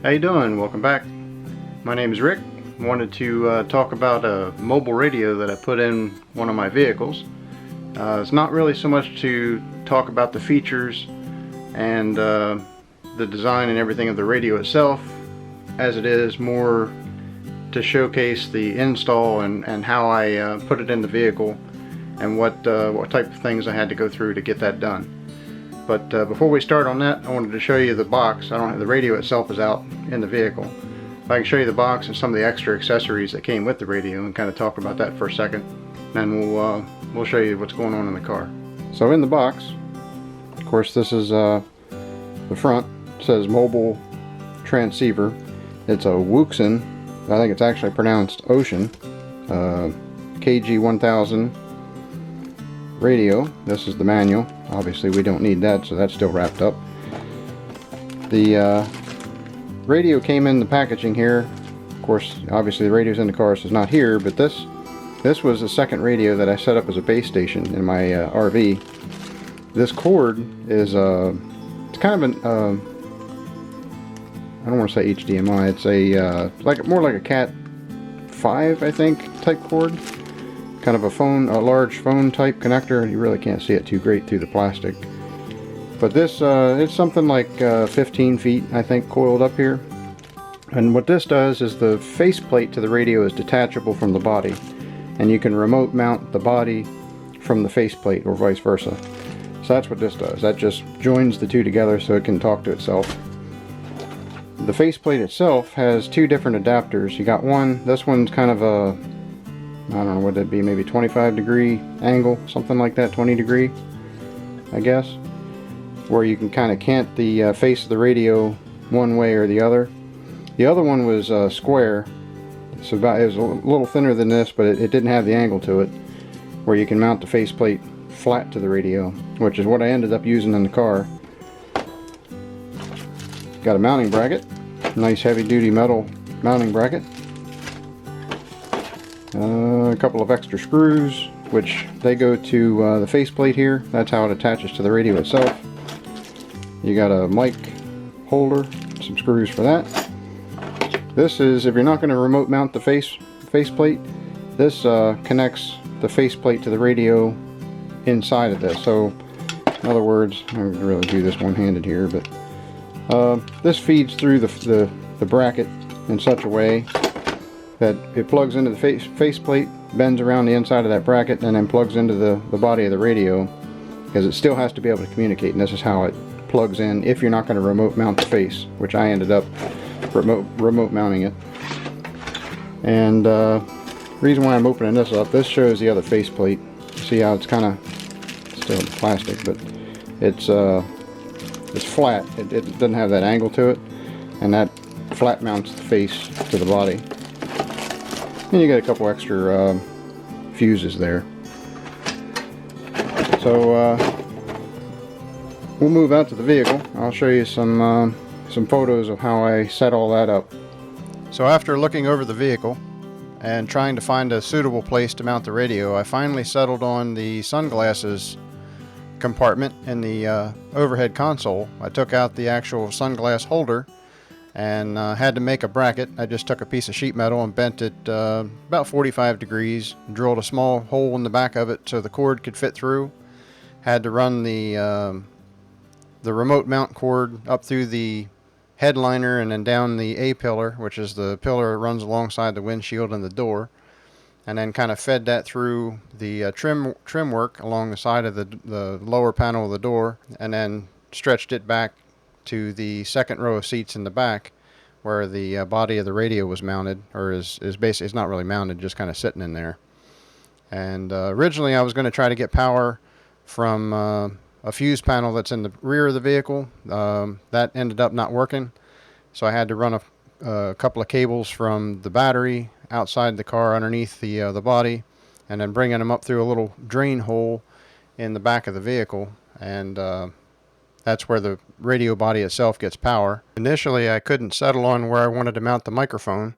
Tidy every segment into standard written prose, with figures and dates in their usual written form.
How you doing? Welcome back. My name is Rick. Wanted to talk about a mobile radio that I put in one of my vehicles. It's not really so much to talk about the features and the design and everything of the radio itself, as it is more to showcase the install and how I put it in the vehicle and what type of things I had to go through to get that done. But before we start on that, I wanted to show you the box. I don't have the radio itself is out in the vehicle. I can show you the box and some of the extra accessories that came with the radio and kind of talk about that for a second. Then we'll show you what's going on in the car. So in the box, of course, this is the front. It says mobile transceiver. It's a Wouxun. I think it's actually pronounced Ocean. kg-1000 radio. This is the manual. Obviously we don't need that, so that's still wrapped up. The radio came in the packaging here. Of course, obviously the radio's in the car, so it's not here, but this was the second radio that I set up as a base station in my RV. This cord is it's kind of an I don't want to say HDMI. It's a more like a Cat 5, I think, type cord. Kind of a large phone type connector. You really can't see it too great through the plastic. But this it's something like 15 feet, I think, coiled up here. And what this does is the faceplate to the radio is detachable from the body, and you can remote mount the body from the faceplate or vice versa. So that's what this does. That just joins the two together so it can talk to itself. The faceplate itself has two different adapters. You got one, this one's kind of a, I don't know what that'd be, maybe 25-degree angle, something like that, 20 degree, I guess, where you can kind of cant the face of the radio one way or the other. The other one was square. It was a little thinner than this, but it didn't have the angle to it, where you can mount the faceplate flat to the radio, which is what I ended up using in the car. Got a mounting bracket, nice heavy-duty metal mounting bracket. A couple of extra screws, which they go to the faceplate here. That's how it attaches to the radio itself. You got a mic holder, some screws for that. This is, if you're not going to remote mount the faceplate, this connects the faceplate to the radio inside of this. So, in other words, I'm going to really do this one-handed here, but this feeds through the bracket in such a way that it plugs into the faceplate, bends around the inside of that bracket, and then plugs into the body of the radio, because it still has to be able to communicate, and this is how it plugs in if you're not going to remote mount the face, which I ended up remote mounting it. And reason why I'm opening this up, this shows the other faceplate. See how it's kind of still plastic, but it's flat. It doesn't have that angle to it, and that flat mounts the face to the body. And you get a couple extra fuses there. So we'll move out to the vehicle. I'll show you some photos of how I set all that up. So after looking over the vehicle and trying to find a suitable place to mount the radio, I finally settled on the sunglasses compartment in the overhead console. I took out the actual sunglass holder and had to make a bracket. I just took a piece of sheet metal and bent it about 45 degrees, drilled a small hole in the back of it so the cord could fit through. Had to run the remote mount cord up through the headliner and then down the A-pillar, which is the pillar that runs alongside the windshield and the door, and then kind of fed that through the trim work along the side of the lower panel of the door, and then stretched it back to the second row of seats in the back where the body of the radio was mounted, or is basically, it's not really mounted, just kind of sitting in there. And originally I was going to try to get power from a fuse panel that's in the rear of the vehicle. That ended up not working, so I had to run a couple of cables from the battery outside the car underneath the body, and then bringing them up through a little drain hole in the back of the vehicle, and that's where the radio body itself gets power. Initially I couldn't settle on where I wanted to mount the microphone,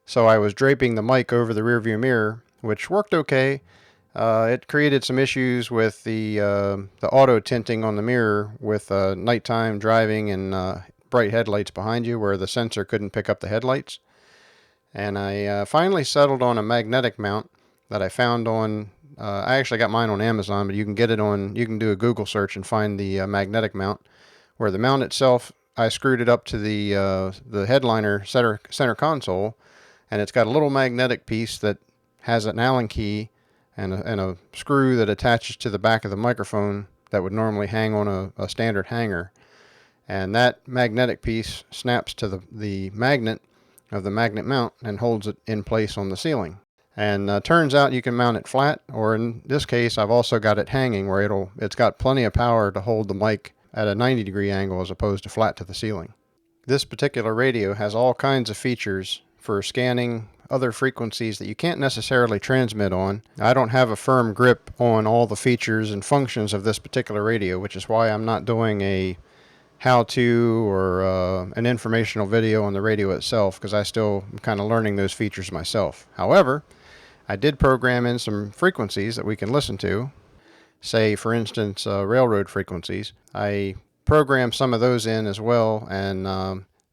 so I was draping the mic over the rear view mirror, which worked okay. It created some issues with the auto tinting on the mirror with nighttime driving and bright headlights behind you where the sensor couldn't pick up the headlights. And I finally settled on a magnetic mount that I found on, I actually got mine on Amazon, but you can get it on, you can do a Google search and find the magnetic mount, where the mount itself, I screwed it up to the headliner center console, and it's got a little magnetic piece that has an Allen key and a screw that attaches to the back of the microphone that would normally hang on a standard hanger. And that magnetic piece snaps to the magnet of the magnet mount and holds it in place on the ceiling. And turns out you can mount it flat, or in this case I've also got it hanging where it's got plenty of power to hold the mic at a 90-degree angle as opposed to flat to the ceiling. This particular radio has all kinds of features for scanning other frequencies that you can't necessarily transmit on. I don't have a firm grip on all the features and functions of this particular radio, which is why I'm not doing a how-to or an informational video on the radio itself, because I still am kind of learning those features myself. However, I did program in some frequencies that we can listen to, say for instance railroad frequencies. I programmed some of those in as well, and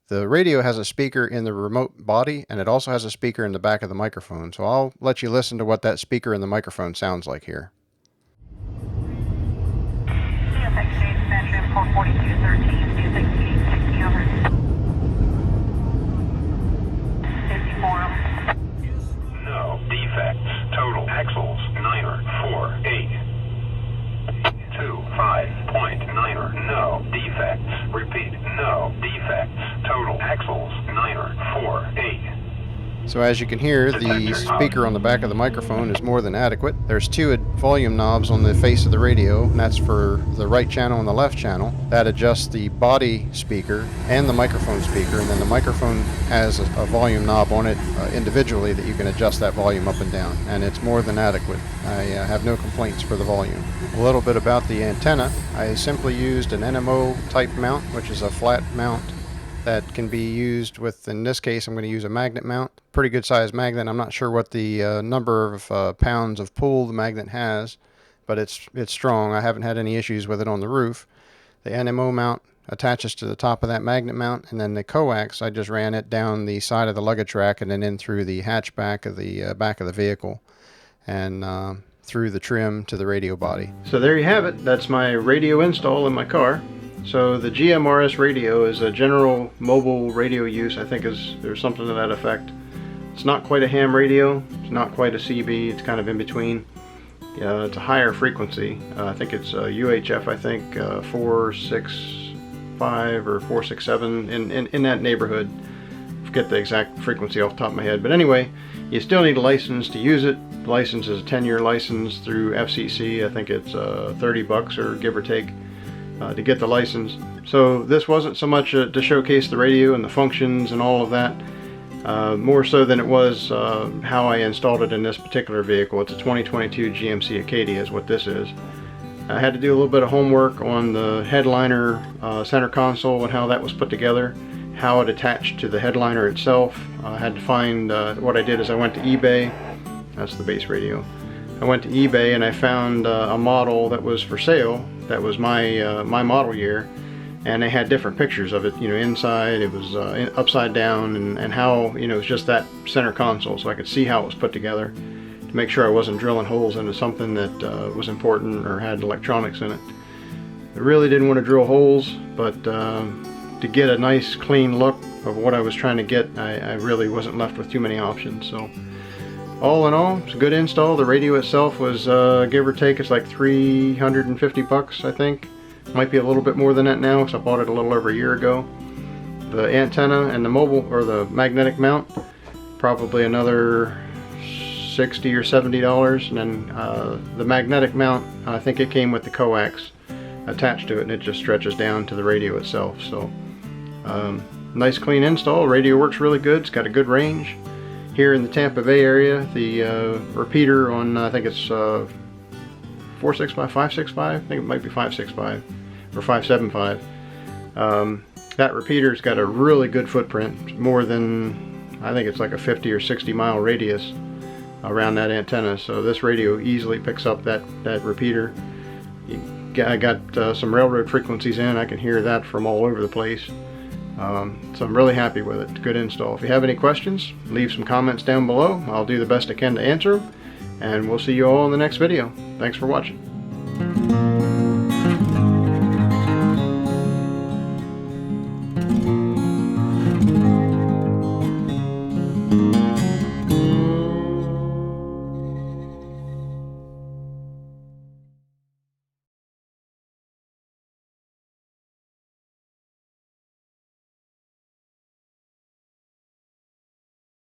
the radio has a speaker in the remote body, and it also has a speaker in the back of the microphone. So I'll let you listen to what that speaker in the microphone sounds like here. No defects. Total axles 948. 25.9er. No defects. Repeat. No defects. Total axles 948. So as you can hear, the speaker on the back of the microphone is more than adequate. There's two volume knobs on the face of the radio, and that's for the right channel and the left channel. That adjusts the body speaker and the microphone speaker, and then the microphone has a volume knob on it individually that you can adjust that volume up and down, and it's more than adequate. I have no complaints for the volume. A little bit about the antenna. I simply used an NMO type mount, which is a flat mount that can be used with, in this case I'm going to use a magnet mount. Pretty good sized magnet. I'm not sure what the number of pounds of pull the magnet has, but it's strong. I haven't had any issues with it on the roof. The NMO mount attaches to the top of that magnet mount, and then the coax, I just ran it down the side of the luggage rack and then in through the hatchback of the back of the vehicle, and through the trim to the radio body. So there you have it. That's my radio install in my car. So the GMRS radio is a general mobile radio use. I think there's something to that effect. It's not quite a ham radio. It's not quite a CB. It's kind of in between. It's a higher frequency. I think it's UHF. I think 465 or 467 in that neighborhood. Forget the exact frequency off the top of my head. But anyway, you still need a license to use it. The license is a 10-year license through FCC. I think it's $30 or give or take. To get the license. So this wasn't so much to showcase the radio and the functions and all of that, more so than it was how I installed it in this particular vehicle. It's a 2022 GMC Acadia is what this is. I had to do a little bit of homework on the headliner center console and how that was put together, how it attached to the headliner itself. I had to find, what I did is I went to eBay. That's the base radio. I went to eBay and I found a model that was for sale. That was my my model year, and they had different pictures of it. Inside it was upside down, and how it was just that center console, so I could see how it was put together to make sure I wasn't drilling holes into something that was important or had electronics in it. I really didn't want to drill holes, but to get a nice clean look of what I was trying to get, I really wasn't left with too many options. So all in all, it's a good install. The radio itself was, give or take, it's like $350, I think. Might be a little bit more than that now, because I bought it a little over a year ago. The antenna and the mobile, or the magnetic mount, probably another $60 or $70. And then the magnetic mount, I think it came with the coax attached to it, and it just stretches down to the radio itself. So, nice clean install. Radio works really good. It's got a good range. Here in the Tampa Bay area, the repeater on, I think it's 465, 565, I think it might be 565 or 575. That repeater's got a really good footprint, more than, I think it's like a 50 or 60 mile radius around that antenna. So this radio easily picks up that repeater. I got some railroad frequencies in. I can hear that from all over the place. So I'm really happy with it. Good install. If you have any questions, leave some comments down below. I'll do the best I can to answer them, and we'll see you all in the next video. Thanks for watching.